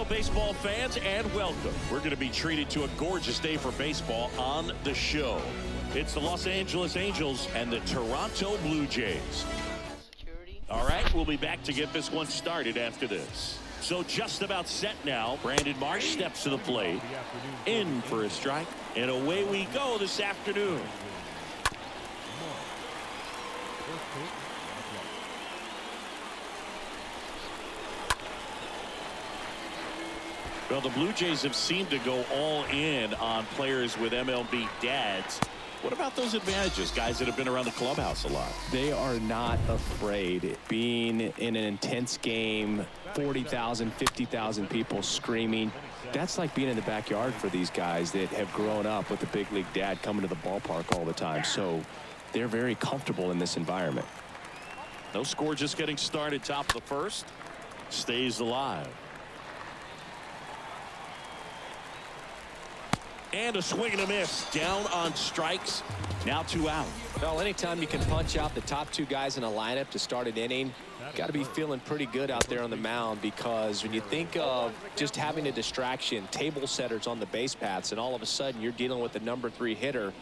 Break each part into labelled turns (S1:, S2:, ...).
S1: Hello, baseball fans, and welcome. We're going to be treated to a gorgeous day for baseball on the show. It's the Los Angeles Angels and the Toronto Blue Jays. All right, we'll be back to get this one started after this. So just about set now. Brandon Marsh steps to the plate. In for a strike. And away we go this afternoon. Well, the Blue Jays have seemed to go all in on players with MLB dads. What about those advantages, guys that have been around the clubhouse a lot?
S2: They are not afraid. Being in an intense game, 40,000, 50,000 people screaming, that's like being in the backyard for these guys that have grown up with the big league dad coming to the ballpark all the time. So they're very comfortable in this environment.
S1: No score, just getting started. Top of the first. Stays alive. And a swing and a miss. Down on strikes. Now 2 out.
S2: Well, anytime you can punch out the top 2 guys in a lineup to start an inning, got to be feeling pretty good out there on the mound, because when you think of just having a distraction, table setters on the base paths, and all of a sudden you're dealing with the number 3 hitter,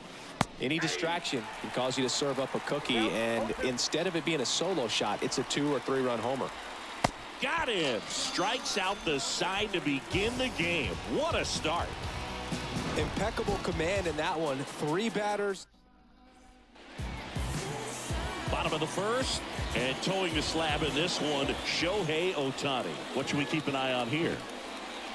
S2: any distraction can cause you to serve up a cookie, and instead of it being a solo shot, it's a 2 or 3 run homer.
S1: Got him. Strikes out the side to begin the game. What a start.
S2: Impeccable command in that one. 3 batters.
S1: Bottom of the first, and towing the slab in this one, Shohei Ohtani. What should we keep an eye on here?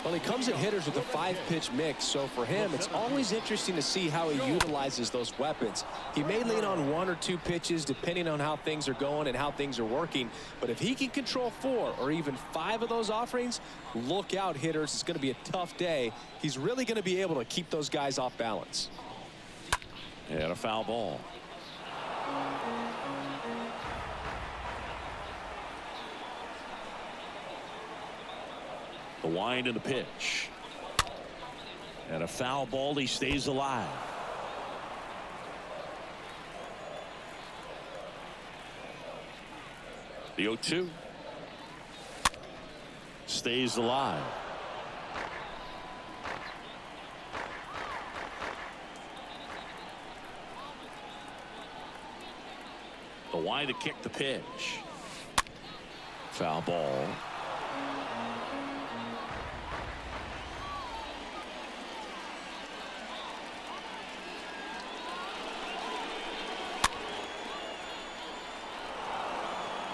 S2: Well, he comes at hitters with a 5-pitch mix, so for him, it's always interesting to see how he utilizes those weapons. He may lean on 1 or 2 pitches depending on how things are going and how things are working, but if he can control 4 or even 5 of those offerings, look out, hitters. It's going to be a tough day. He's really going to be able to keep those guys off balance.
S1: And a foul ball. The wind and the pitch. And a foul ball. He stays alive. The 0-2. Stays alive. The wind to kick the pitch. Foul ball.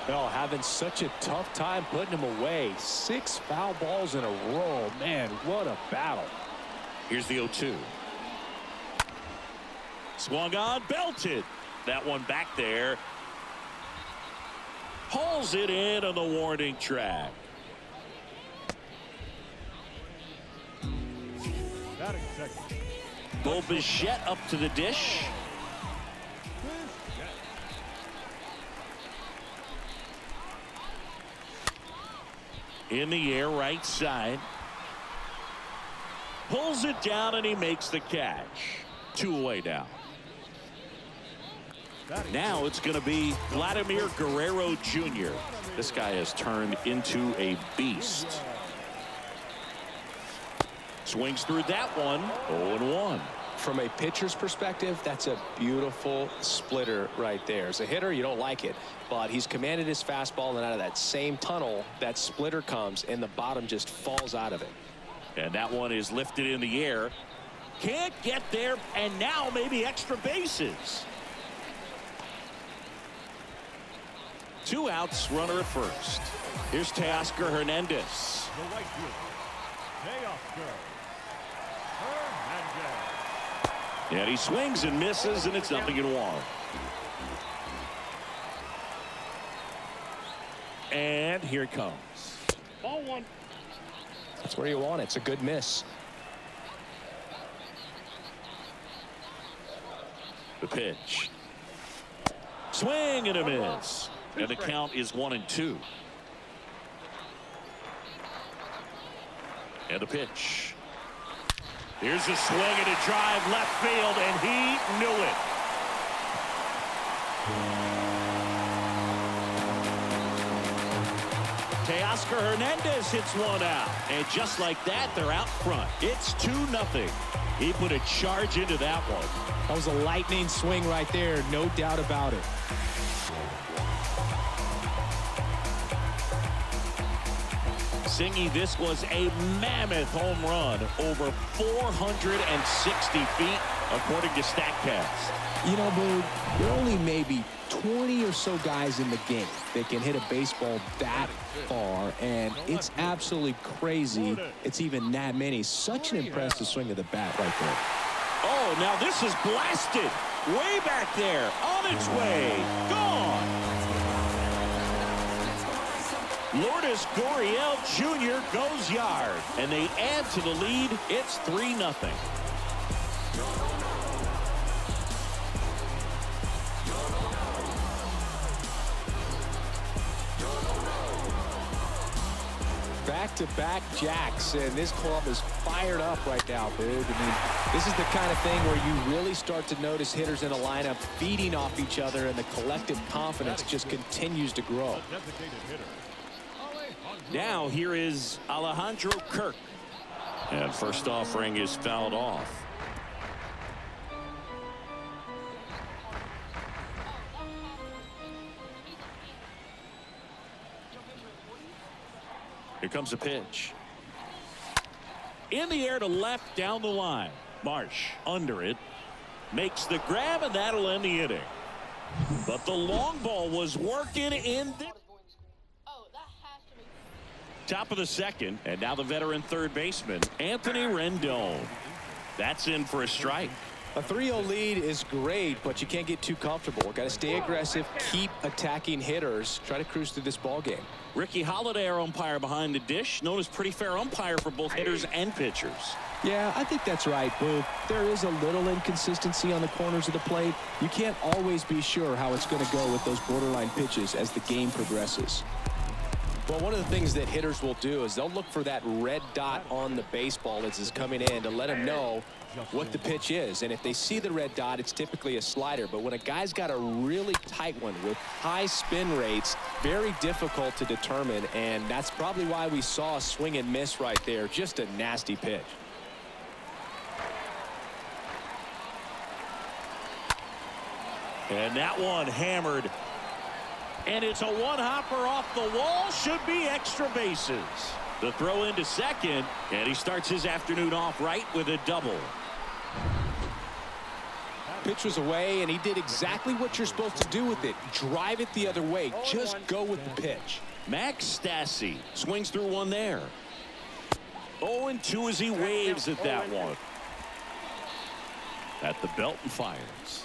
S2: Oh, having such a tough time putting him away. 6 foul balls in a row. Man, what a battle.
S1: Here's the 0-2. Swung on, belted. That one back there. Hauls it in on the warning track. Bo Bichette up to the dish. In the air, right side. Pulls it down and he makes the catch. 2 away now. Now it's going to be Vladimir Guerrero Jr. This guy has turned into a beast. Swings through that one. 0-1.
S2: From a pitcher's perspective, that's a beautiful splitter right there. As a hitter, you don't like it, but he's commanded his fastball, and out of that same tunnel, that splitter comes, and the bottom just falls out of it.
S1: And that one is lifted in the air. Can't get there, and now maybe extra bases. 2 outs, runner at first. Here's Teoscar Hernandez.
S3: The right fielder, Teoscar Hernandez.
S1: And he swings and misses, and it's 0-1. And here it comes.
S3: Ball 1.
S2: That's where you want it. It's a good miss.
S1: The pitch. Swing and a miss. And the count is 1-2. And the pitch. Here's a swing and a drive left field, and he knew it. Teoscar Hernandez hits one out. And just like that, they're out front. It's 2-0. He put a charge into that one.
S2: That was a lightning swing right there, no doubt about it.
S1: Singy, this was a mammoth home run, over 460 feet, according to StatCast.
S2: You know, Boog, there are only maybe 20 or so guys in the game that can hit a baseball that far, and it's absolutely crazy it's even that many. Such an impressive swing of the bat right there.
S1: Oh, now this is blasted. Way back there, on its way, gone. Lourdes Gurriel Jr. goes yard, and they add to the lead. It's 3-0.
S2: Back-to-back jacks, and this club is fired up right now, Boog. I mean, this is the kind of thing where you really start to notice hitters in a lineup feeding off each other, and the collective confidence just continues to grow.
S1: Now here is Alejandro Kirk. And first offering is fouled off. Here comes a pitch. In the air to left down the line. Marsh under it. Makes the grab, and that'll end the inning. But the long ball was working in the top of the second, and now the veteran third baseman, Anthony Rendon. That's in for a strike.
S2: A 3-0 lead is great, but you can't get too comfortable. Got to stay aggressive, keep attacking hitters, try to cruise through this ball game.
S1: Ricky Holiday, our umpire behind the dish, known as pretty fair umpire for both hitters and pitchers.
S2: Yeah, I think that's right, Boog. There is a little inconsistency on the corners of the plate. You can't always be sure how it's going to go with those borderline pitches as the game progresses. Well, one of the things that hitters will do is they'll look for that red dot on the baseball as it's coming in to let them know what the pitch is. And if they see the red dot, it's typically a slider. But when a guy's got a really tight one with high spin rates, very difficult to determine. And that's probably why we saw a swing and miss right there. Just a nasty pitch.
S1: And that one hammered. And it's a one-hopper off the wall. Should be extra bases. The throw into second, and he starts his afternoon off right with a double.
S2: Pitch was away, and he did exactly what you're supposed to do with it. Drive it the other way. Just go with the pitch.
S1: Max Stassi swings through one there. 0-2 as he waves at that one. At the belt and fires.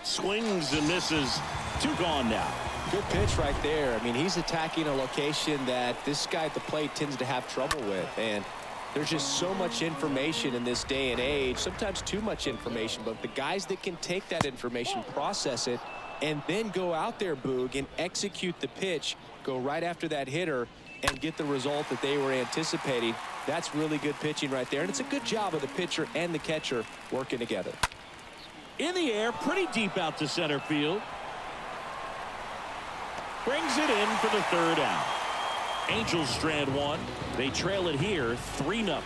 S1: Swings and misses. 2 gone now.
S2: Good pitch right there. I mean, he's attacking a location that this guy at the plate tends to have trouble with. And there's just so much information in this day and age, sometimes too much information. But the guys that can take that information, process it, and then go out there, Boog, and execute the pitch, go right after that hitter, and get the result that they were anticipating, that's really good pitching right there. And it's a good job of the pitcher and the catcher working together.
S1: In the air, pretty deep out to center field. Brings it in for the third out. Angels strand one. They trail it here 3-0.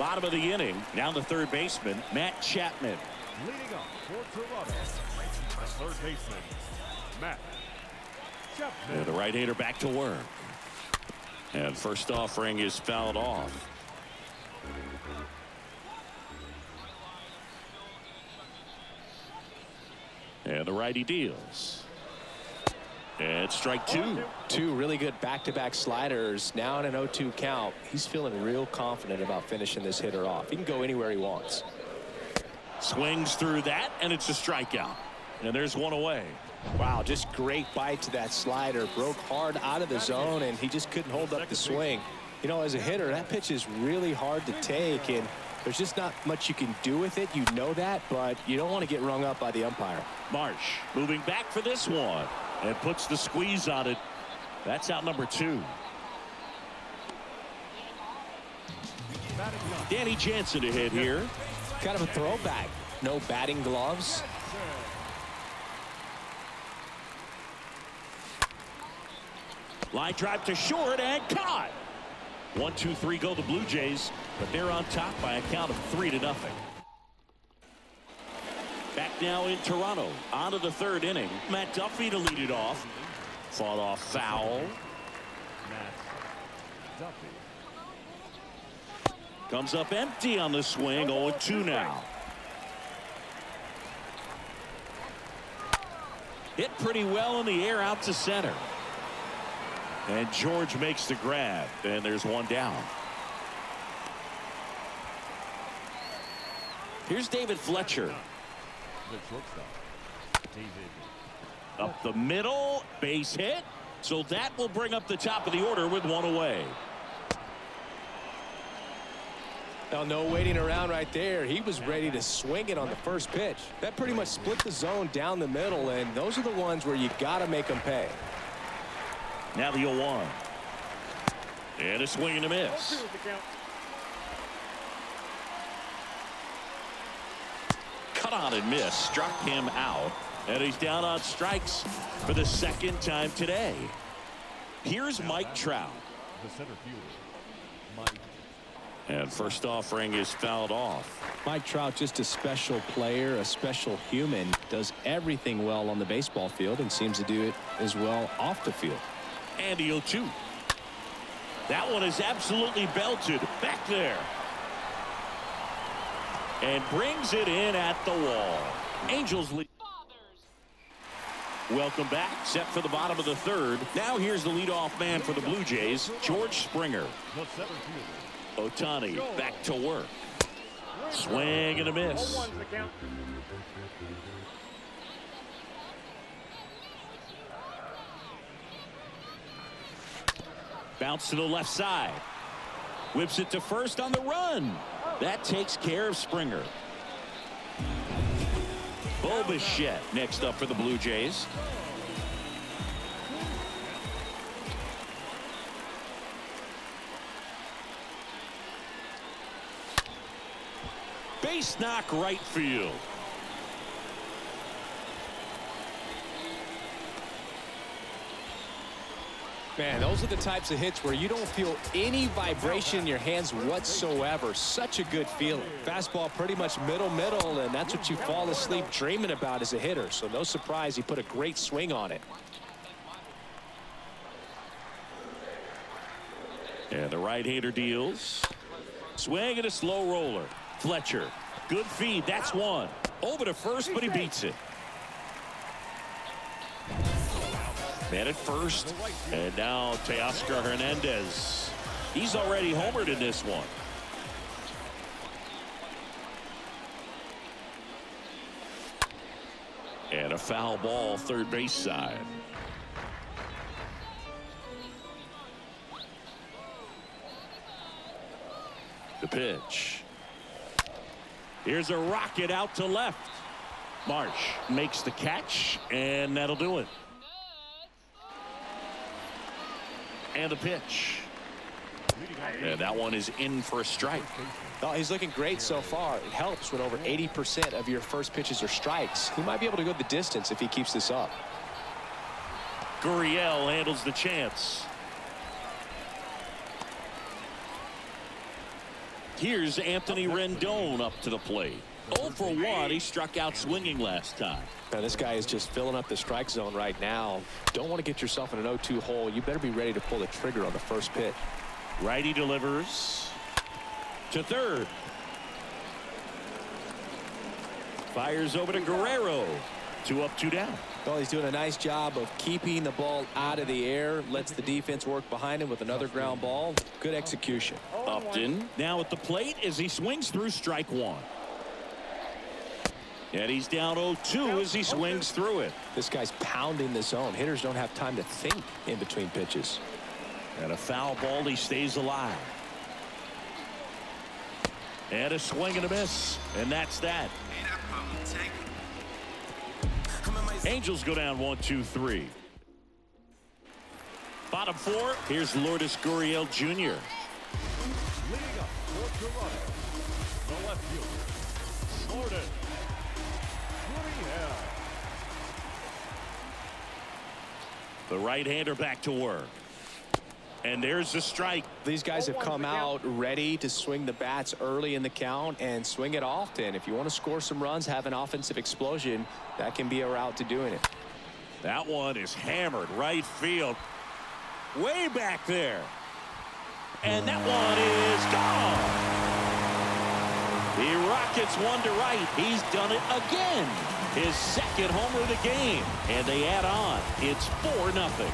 S1: Bottom of the inning. Now the third baseman, Matt Chapman.
S3: Leading up for Toronto, third baseman, Matt Chapman.
S1: And the right-hander back to work. And first offering is fouled off. And the righty deals. And strike 2.
S2: 2 really good back-to-back sliders. Now in an 0-2 count. He's feeling real confident about finishing this hitter off. He can go anywhere he wants.
S1: Swings through that, and it's a strikeout. And there's one away.
S2: Wow, just great bite to that slider. Broke hard out of the zone, and he just couldn't hold up the swing. You know, as a hitter, that pitch is really hard to take, and there's just not much you can do with it. You know that, but you don't want to get rung up by the umpire.
S1: Marsh moving back for this one and puts the squeeze on it. That's out number 2.
S3: Batting up.
S1: Danny Jansen to hit here.
S2: Kind of a throwback. No batting gloves.
S1: Line drive to short and caught. 1-2-3 go the Blue Jays, but they're on top by a count of 3-0. Back now in Toronto, on to the third inning. Matt Duffy to lead it off. Fought off foul.
S3: Matt Duffy.
S1: Comes up empty on the swing. 0-2 now. Hit pretty well in the air out to center. And George makes the grab, and there's one down. Here's David Fletcher.
S3: The shortstop, David.
S1: Up the middle, base hit. So that will bring up the top of the order with one away.
S2: Now, no waiting around right there. He was ready to swing it on the first pitch. That pretty much split the zone down the middle, and those are the ones where you got to make them pay.
S1: Now the 0-1. And a swing and a miss. Cut on and miss. Struck him out. And he's down on strikes for the second time today. Here's Mike Trout.
S3: The center fielder, Mike.
S1: And first offering is fouled off.
S2: Mike Trout, just a special player, a special human. Does everything well on the baseball field and seems to do it as well off the field.
S1: And the 0-2. That one is absolutely belted back there. And brings it in at the wall. Angels lead. Welcome back. Set for the bottom of the third. Now here's the leadoff man for the Blue Jays, George Springer.
S3: The center fielder,
S1: Ohtani back to work. Swing and a miss. Bounce to the left side. Whips it to first on the run. That takes care of Springer. Bo Bichette next up for the Blue Jays. Base knock right field.
S2: Man, those are the types of hits where you don't feel any vibration in your hands whatsoever. Such a good feeling. Fastball pretty much middle, and that's what you fall asleep dreaming about as a hitter. So no surprise he put a great swing on it.
S1: And the right-hander deals. Swing and a slow roller. Fletcher. Good feed. That's one. Over to first, but he beats it. Man at first. And now Teoscar Hernandez. He's already homered in this one. And a foul ball third base side. The pitch. Here's a rocket out to left. Marsh makes the catch, and that'll do it. And the pitch. And that one is in for a strike.
S2: Oh, he's looking great so far. It helps when over 80% of your first pitches are strikes. He might be able to go the distance if he keeps this up.
S1: Gurriel handles the chance. Here's Anthony Rendon up to the plate. 0 for 1. He struck out swinging last time.
S2: Now, this guy is just filling up the strike zone right now. Don't want to get yourself in an 0-2 hole. You better be ready to pull the trigger on the first pitch.
S1: Righty delivers to third. Fires over to Guerrero. 2 up, 2 down.
S2: Well, he's doing a nice job of keeping the ball out of the air. Lets the defense work behind him with another ground ball. Good execution.
S1: Upton now at the plate as he swings through strike one. And he's down 0-2 as he swings through it.
S2: This guy's pounding the zone. Hitters don't have time to think in between pitches.
S1: And a foul ball. He stays alive. And a swing and a miss. And that's that. Angels go down 1-2-3. Bottom 4. Here's Lourdes Gurriel Jr.
S3: Leading up for Toronto, the left fielder, Lourdes
S1: The right-hander back to work. And there's the strike.
S2: These guys have come out ready to swing the bats early in the count and swing it often. If you want to score some runs, have an offensive explosion, that can be a route to doing it.
S1: That one is hammered right field. Way back there. And that one is gone. The Rockets one to right. He's done it again. His second homer of the game. And they add on. It's 4-0.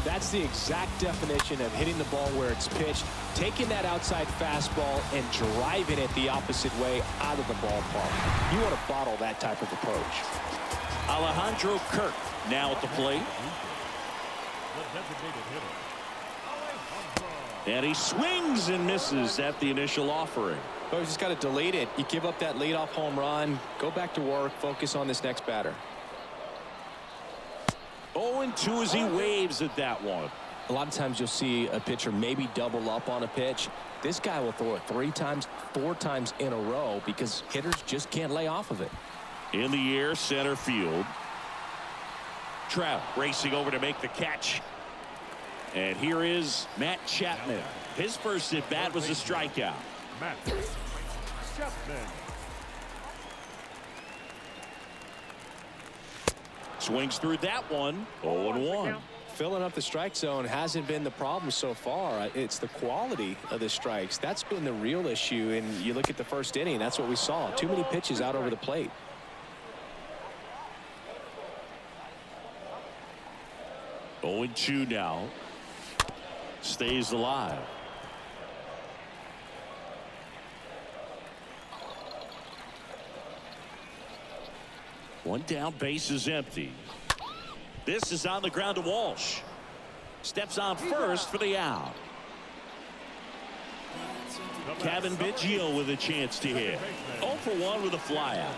S2: That's the exact definition of hitting the ball where it's pitched, taking that outside fastball and driving it the opposite way out of the ballpark. You want to bottle that type of approach.
S1: Alejandro Kirk now at the plate. And he swings and misses at the initial offering.
S2: But you just got to delete it. You give up that leadoff home run, go back to work, focus on this next batter.
S1: 0-2 as he waves at that one.
S2: A lot of times you'll see a pitcher maybe double up on a pitch. This guy will throw it 3 times, 4 times in a row because hitters just can't lay off of it.
S1: In the air, center field. Trout racing over to make the catch. And here is Matt Chapman. His first at bat was a strikeout.
S3: Matt Chapman.
S1: Swings through that one. 0-1.
S2: Filling up the strike zone hasn't been the problem so far. It's the quality of the strikes. That's been the real issue. And you look at the first inning, that's what we saw. Too many pitches out over the plate.
S1: Oh, 0-2 now. Stays alive. One down, base is empty. This is on the ground to Walsh. Steps on first for the out. Kevin Biggio with a chance to hit. 0 for 1 with a flyout.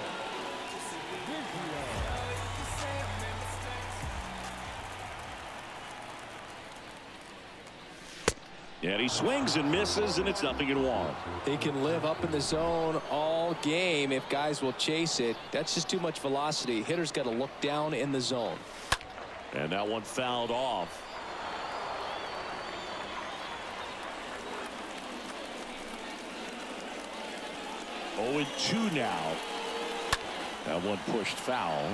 S1: And he swings and misses, and it's 0-1.
S2: He can live up in the zone all game if guys will chase it. That's just too much velocity. Hitter's got to look down in the zone.
S1: And that one fouled off. Oh, 2 now. That one pushed foul.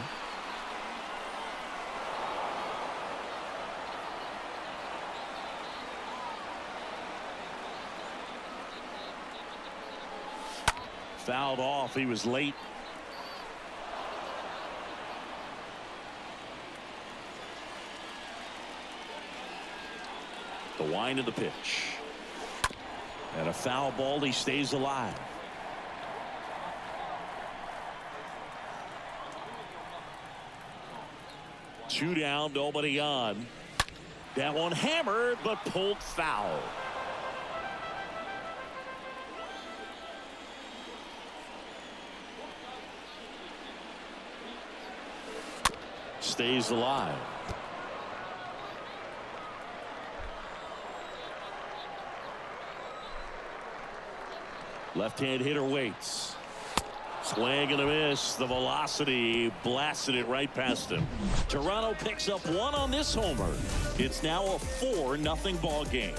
S1: Fouled off. He was late. The wind of the pitch. And a foul ball. He stays alive. Two down, nobody on. That one hammered, but pulled foul. Stays alive. Left-hand hitter waits. Swing and a miss. The velocity blasted it right past him. Toronto picks up 1 on this homer. It's now a 4-0 ball game.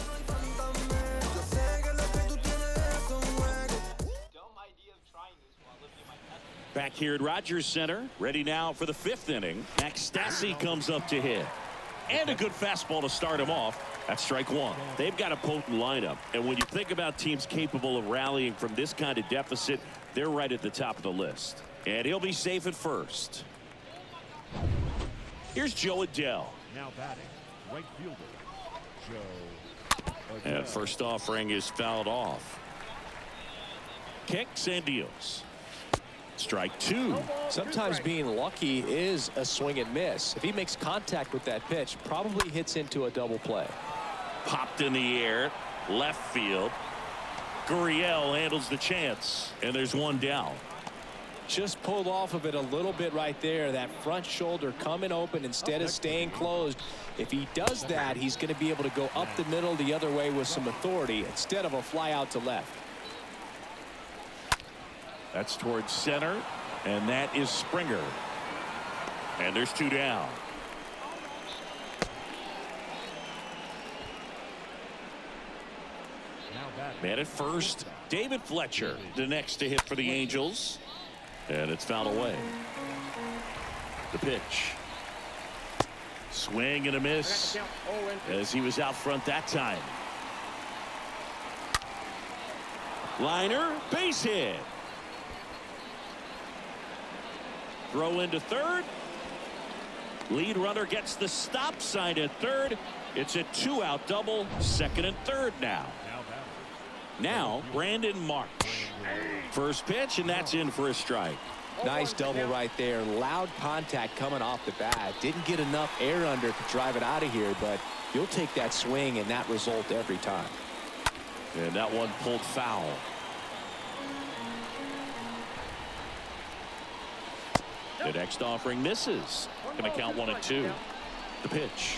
S1: Back here at Rogers Center, ready now for the 5th inning. Max Stassi comes up to hit. And a good fastball to start him off. That's strike 1. They've got a potent lineup. And when you think about teams capable of rallying from this kind of deficit, they're right at the top of the list. And he'll be safe at first. Here's Joe Adell.
S3: Now batting, right fielder, Joe Adell.
S1: And first offering is fouled off. Kicks and deals. Strike 2.
S2: Sometimes being lucky is a swing and miss. If he makes contact with that pitch, probably hits into a double play.
S1: Popped in the air, left field. Gurriel handles the chance, and there's one down.
S2: Just pulled off of it a little bit right there. That front shoulder coming open instead of staying closed. If he does that, he's going to be able to go up the middle the other way with some authority instead of a fly out to left.
S1: That's towards center, and that is Springer. And there's 2 down. Man at first, David Fletcher, the next to hit for the Angels. And it's fouled away. The pitch. Swing and a miss as he was out front that time. Liner, base hit. Throw into third. Lead runner gets the stop sign at third. It's a 2-out double, second and third now. Now Brandon Marsh. First pitch, and that's in for a strike.
S2: Nice double right there. Loud contact coming off the bat. Didn't get enough air under to drive it out of here, but you'll take that swing and that result every time.
S1: And that one pulled foul. The next offering misses. Going to count 1-2. The pitch.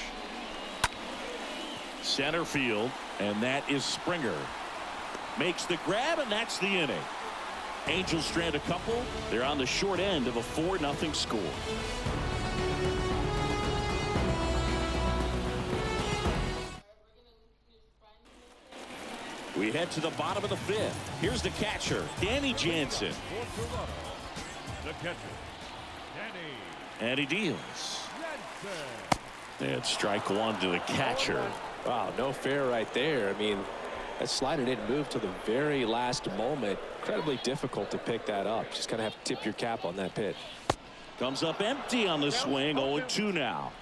S1: Center field, and that is Springer. Makes the grab, and that's the inning. Angels strand a couple. They're on the short end of a 4-0 score. We head to the bottom of the 5th. Here's the catcher, Danny Jansen.
S3: The catcher, Danny.
S1: And he deals. And strike 1 to the catcher.
S2: Wow, no fair right there. I mean, that slider didn't move to the very last moment. Incredibly difficult to pick that up. Just kind of have to tip your cap on that pitch.
S1: Comes up empty on the swing. 0-2 now.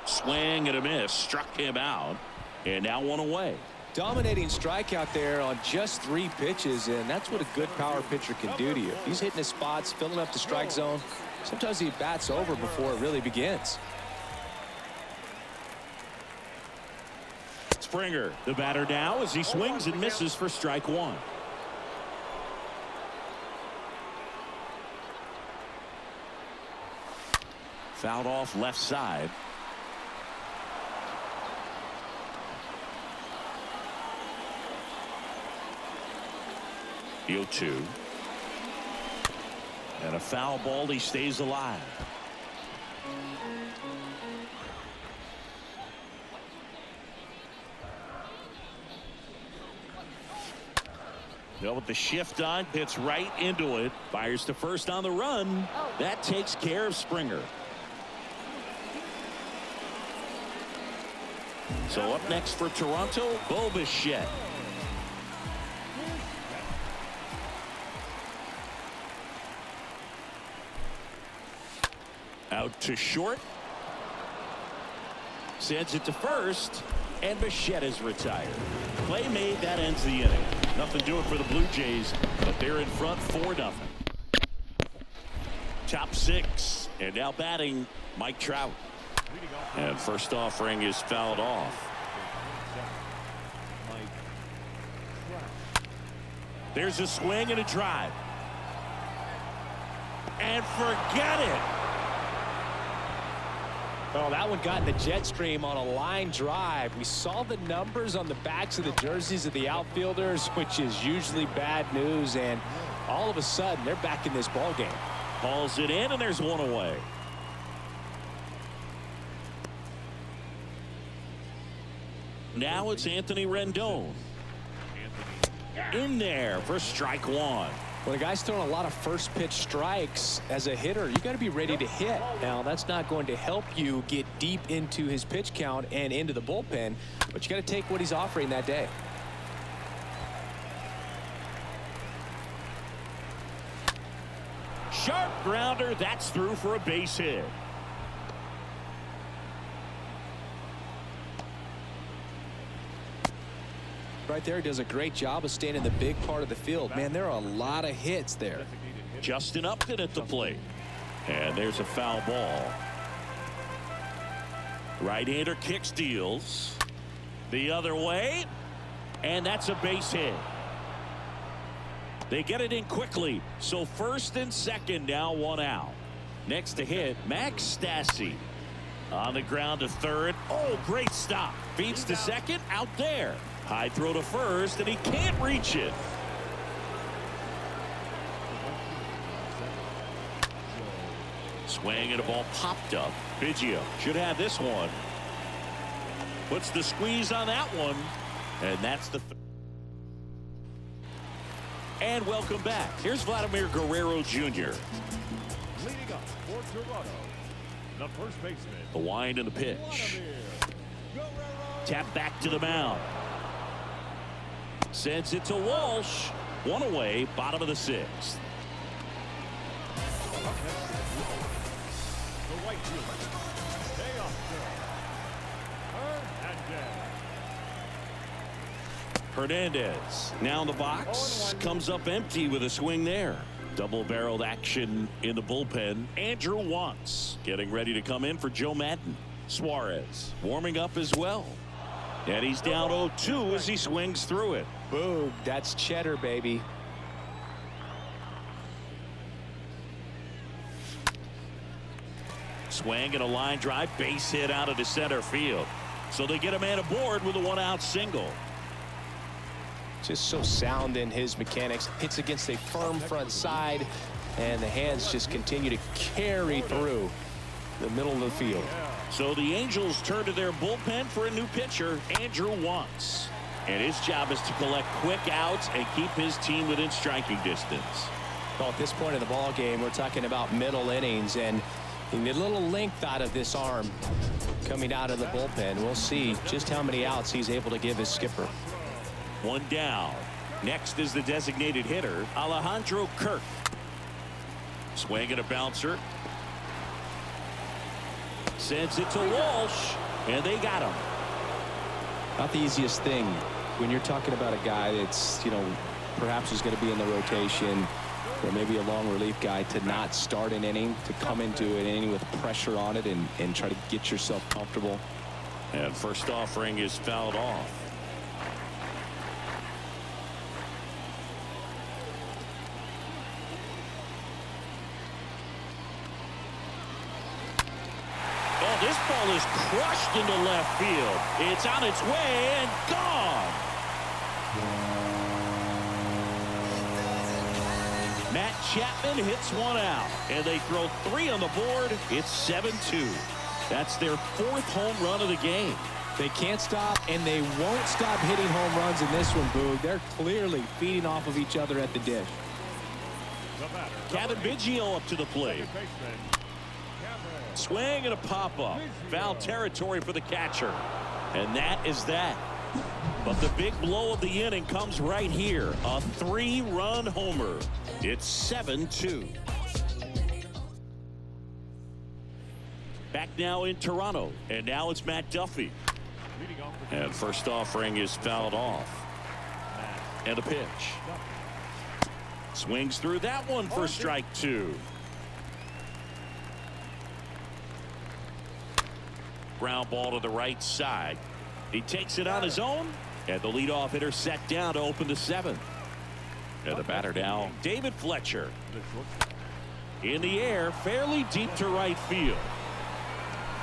S1: Swing and a miss. Struck him out. And now 1 away.
S2: Dominating strikeout there on just 3 pitches, and that's what a good power pitcher can do to you. He's hitting his spots, filling up the strike zone. Sometimes he bats over before it really begins.
S1: Springer, the batter now, as he swings and misses for strike 1. Fouled off left side. The 0-2. And a foul ball. He stays alive. With the shift on, hits right into it. Fires to first on the run. That takes care of Springer. So up next for Toronto, Bo Bichette. Out to short. Sends it to first. And Bichette is retired. Play made. That ends the inning. Nothing doing for the Blue Jays, but they're in front 4-0. Top 6. And now batting Mike Trout. And first offering is fouled off. There's a swing and a drive. And forget it.
S2: Oh, that one got in the jet stream on a line drive. We saw the numbers on the backs of the jerseys of the outfielders, which is usually bad news, and all of a sudden they're back in this ball game.
S1: Hauls it in, and there's 1 away. Now it's Anthony Rendon. In there for strike 1.
S2: When a guy's throwing a lot of first pitch strikes as a hitter, you got to be ready to hit. Now, that's not going to help you get deep into his pitch count and into the bullpen, but you got to take what he's offering that day.
S1: Sharp grounder. That's through for a base hit.
S2: Right there, he does a great job of staying in the big part of the field. Man, there are a lot of hits there.
S1: Justin Upton at the plate. And there's a foul ball. Right-hander kicks, deals. The other way, and that's a base hit. They get it in quickly, so first and second, now one out. Next to hit, Max Stassi. On the ground to third. Oh, great stop. Feeds to second, out there. High throw to first, and he can't reach it. Swing and a ball popped up. Biggio should have this one. Puts the squeeze on that one, and that's the. And welcome back. Here's Vladimir Guerrero Jr.
S3: Leading up for Toronto, the first baseman.
S1: The wind and the pitch. Tap back to the mound. Sends it to Walsh. One away, bottom of the sixth.
S3: The right fielder. Stay up there.
S1: Hernandez now in the box. Comes up empty with a swing there. Double-barreled action in the bullpen. Andrew Wantz getting ready to come in for Joe Madden. Suarez warming up as well. And he's down 0-2 as he swings through it.
S2: Boom, that's cheddar, baby.
S1: Swing and a line drive, base hit out of the center field. So they get a man aboard with a one-out single.
S2: Just so sound in his mechanics. Hits against a firm front side, and the hands just continue to carry through the middle of the field.
S1: So the Angels turn to their bullpen for a new pitcher, Andrew Wantz. And his job is to collect quick outs and keep his team within striking distance.
S2: Well, at this point in the ball game, we're talking about middle innings, and a little length out of this arm coming out of the bullpen. We'll see just how many outs he's able to give his skipper.
S1: One down. Next is the designated hitter, Alejandro Kirk. Swing and a bouncer. Sends it to Walsh, and they got him.
S2: Not the easiest thing when you're talking about a guy that's, perhaps is going to be in the rotation, or maybe a long relief guy, to not start an inning, to come into an inning with pressure on it and try to get yourself comfortable.
S1: And first offering is fouled off. This ball is crushed into left field. It's on its way and gone. Matt Chapman hits one out, and they throw 3 on the board. It's 7-2. That's their 4th home run of the game.
S2: They can't stop, and they won't stop hitting home runs in this one, Boog. They're clearly feeding off of each other at the dish.
S1: Cavan Biggio up to the plate. Swing and a pop-up. Foul territory for the catcher. And that is that. But the big blow of the inning comes right here. A 3-run homer. It's 7-2. Back now in Toronto. And now it's Matt Duffy. And first offering is fouled off. And a pitch. Swings through that one for strike 2. Ground ball to the right side. He takes it on his own, and the leadoff hitter set down to open the 7th. And the batter now, David Fletcher. In the air, fairly deep to right field.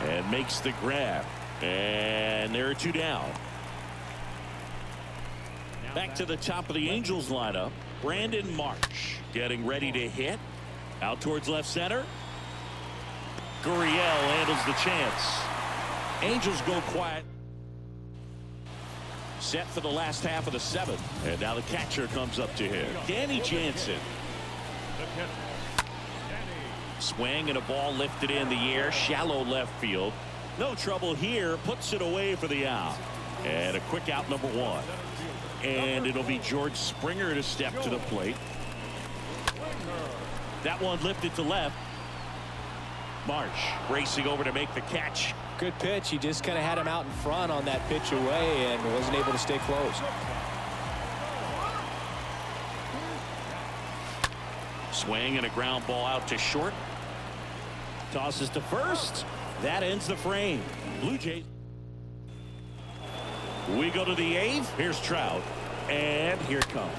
S1: And makes the grab. And there are 2 down. Back to the top of the Angels lineup. Brandon Marsh getting ready to hit. Out towards left center. Gurriel handles the chance. Angels go quiet. Set for the last half of the 7th. And now the catcher comes up to him. Danny Jansen. Swing and a ball lifted in the air. Shallow left field. No trouble here. Puts it away for the out. And a quick out, number 1. And it'll be George Springer to step to the plate. That one lifted to left. Marsh racing over to make the catch.
S2: Good pitch. He just kind of had him out in front on that pitch away and wasn't able to stay close.
S1: Swing and a ground ball out to short. Tosses to first. That ends the frame. Blue Jays. We go to the 8th. Here's Trout. And here it comes.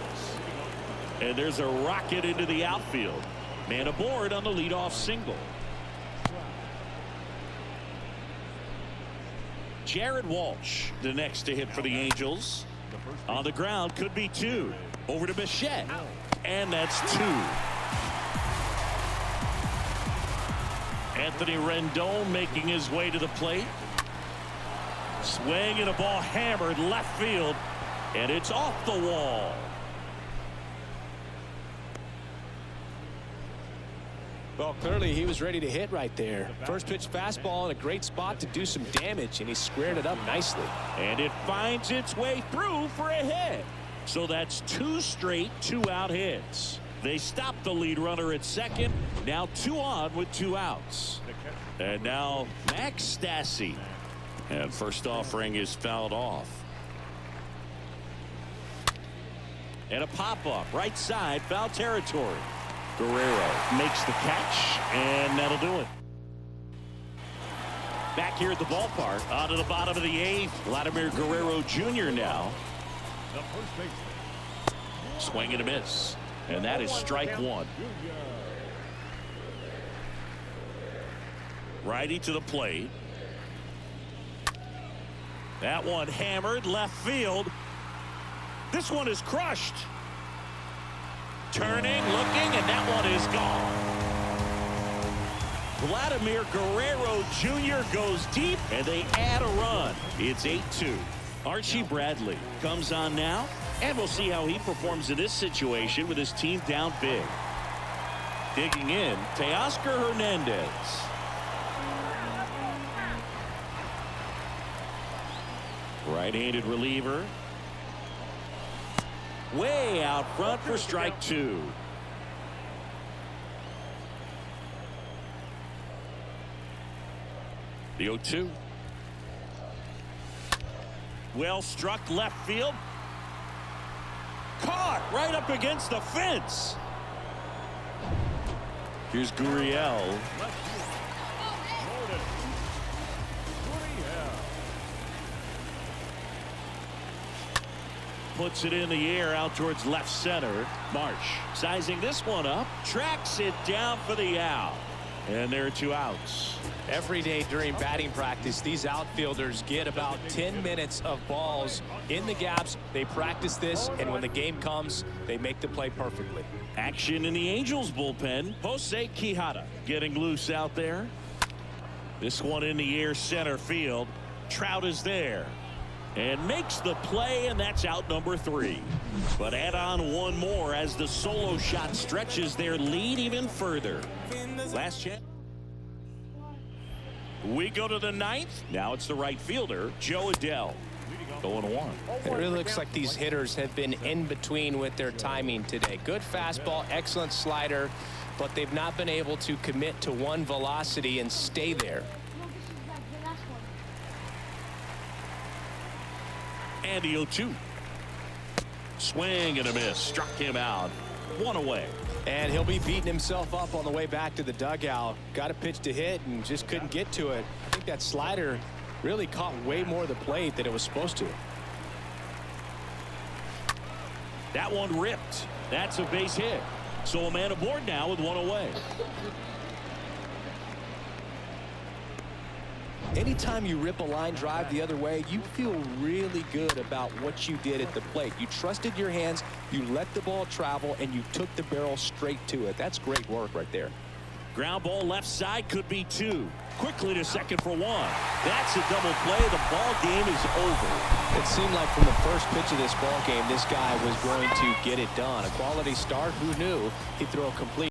S1: And there's a rocket into the outfield. Man aboard on the leadoff single. Jared Walsh, the next to hit for the Angels. On the ground, could be 2. Over to Bichette. And that's 2. Anthony Rendon making his way to the plate. Swing and a ball hammered left field. And it's off the wall.
S2: Well, clearly he was ready to hit right there. First pitch fastball in a great spot to do some damage, and he squared it up nicely.
S1: And it finds its way through for a hit. So that's 2 straight 2-out hits. They stop the lead runner at second. Now 2 on with 2 outs. And now Max Stassi. And first offering is fouled off. And a pop-up right side, foul territory. Guerrero makes the catch, and that'll do it. Back here at the ballpark, on to the bottom of the 8th. Vladimir Guerrero Jr. now.
S3: The first baseman.
S1: Swing and a miss. And that is strike 1. Righty to the plate. That one hammered left field. This one is crushed. Turning, looking, and that one is gone. Vladimir Guerrero Jr. goes deep, and they add a run. It's 8-2. Archie Bradley comes on now, and we'll see how he performs in this situation with his team down big. Digging in, Teoscar Hernandez. Right-handed reliever. Way out front for strike 2. The 0-2. Well struck left field. Caught right up against the fence. Here's Gurriel. Puts it in the air out towards left center. Marsh sizing this one up. Tracks it down for the out. And there are 2 outs.
S2: Every day during batting practice, these outfielders get about 10 minutes of balls in the gaps. They practice this, and when the game comes, they make the play perfectly.
S1: Action in the Angels bullpen. Jose Quijada getting loose out there. This one in the air center field. Trout is there. And makes the play, and that's out number 3. But add on one more as the solo shot stretches their lead even further. Last chance. We go to the 9th. Now it's the right fielder, Joe Adell. 0-1.
S2: It really looks like these hitters have been in between with their timing today. Good fastball, excellent slider, but they've not been able to commit to one velocity and stay there.
S1: And the 0-2. Swing and a miss. Struck him out. 1 away.
S2: And he'll be beating himself up on the way back to the dugout. Got a pitch to hit and just couldn't get to it. I think that slider really caught way more of the plate than it was supposed to.
S1: That one ripped. That's a base hit. So a man aboard now with 1 away.
S2: Anytime you rip a line drive the other way, you feel really good about what you did at the plate. You trusted your hands, you let the ball travel, and you took the barrel straight to it. That's great work right there.
S1: Ground ball left side, could be 2. Quickly to second for 1. That's a double play. The ball game is over.
S2: It seemed like from the first pitch of this ball game, this guy was going to get it done. A quality start. Who knew he'd throw a complete